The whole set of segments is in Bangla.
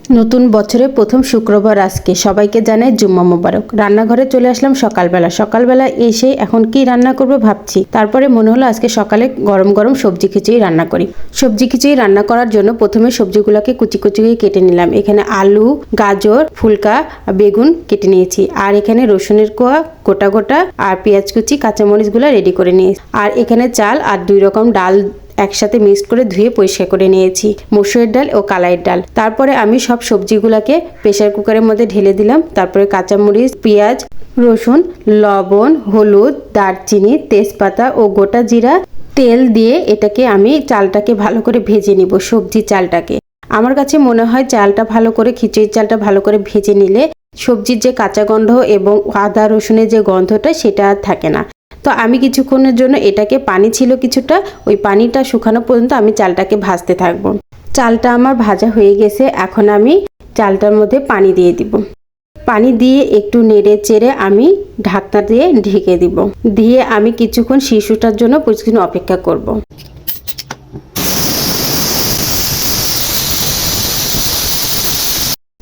নতুন বছরের প্রথম শুক্রবার আজকে সবাইকে জানাই জুম্মা মোবারক। রান্নাঘরে চলে আসলাম সকালবেলা এসে এখন কি রান্না করব ভাবছি। তারপরে মনে হলো আজকে সকালে গরম গরম সবজি খিচুড়ি রান্না করি। সবজি খিচুড়ি রান্না করার জন্য প্রথমে সবজিগুলোকে কুচি কুচি করে কেটে নিলাম। এখানে আলু, গাজর, ফুলকা, বেগুন কেটে নিয়েছি। আর এখানে রসুনের কোয়া গোটা গোটা আর পেঁয়াজ কুচি, কাঁচামরিচগুলো রেডি করে নিয়েছি। আর এখানে চাল আর 2 রকম ডাল একসাথে মিক্স করে ধুয়ে পরিষ্কার করে নিয়েছি, মসুরের ডাল ও কালাইয়ের ডাল। তারপরে আমি সব সবজিগুলোকে প্রেসার কুকারের মধ্যে ঢেলে দিলাম। তারপরে কাঁচামরিচ, পেঁয়াজ, রসুন, লবণ, হলুদ, দারচিনি, তেজপাতা ও গোটা জিরা তেল দিয়ে এটাকে আমি চালটাকে ভালো করে ভেজে নিব। সবজি চালটাকে আমার কাছে মনে হয় চালটা ভালো করে, খিচুড়ির চালটা ভালো করে ভেজে নিলে সবজির যে কাঁচা গন্ধ এবং আদা রসুনের যে গন্ধটা সেটা আর থাকে না। তো আমি কিছুক্ষণের জন্য এটাকে, পানি ছিল কিছুটা, ওই পানিটা শুকানো পর্যন্ত আমি চালটাকে ভাজতে থাকবো। চালটা আমার ভাজা হয়ে গেছে। এখন আমি চালটার মধ্যে পানি দিয়ে দিব। পানি দিয়ে একটু নেড়ে চেড়ে আমি ঢাকনা দিয়ে ঢেকে দিব। দিয়ে আমি কিছুক্ষণ শিশুটার জন্য কিছুক্ষণ অপেক্ষা করব।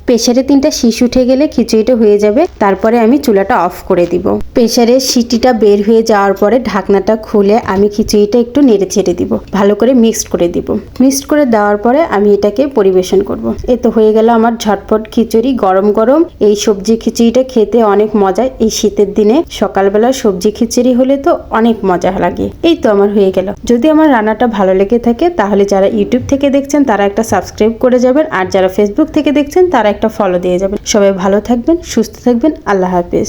প্রেসারে 3টা সিটি উঠে গেলে খিচুড়িটা হয়ে যাবে। তারপরে আমি চুলাটা অফ করে দিব। প্রেসারের সিটিটা বের হয়ে যাওয়ার পরে ঢাকনাটা খুলে আমি খিচুড়িটা একটু নেড়ে ছেড়ে দিব, ভালো করে মিক্সড করে দিব। মিক্সড করে দেওয়ার পরে আমি এটাকে পরিবেশন করব। এ তো হয়ে গেল আমার ঝটপট খিচুড়ি। গরম গরম এই সবজি খিচুড়িটা খেতে অনেক মজা। এই শীতের দিনে সকালবেলা সবজি খিচুড়ি হলে তো অনেক মজা লাগে। এই তো আমার হয়ে গেল। যদি আমার রান্নাটা ভালো লেগে থাকে তাহলে যারা ইউটিউব থেকে দেখছেন তারা একটা সাবস্ক্রাইব করে যাবেন, আর যারা ফেসবুক থেকে দেখছেন তারা একটা ফলো দিয়ে যাবেন। সবাই ভালো থাকবেন, সুস্থ থাকবেন। আল্লাহ হাফেজ।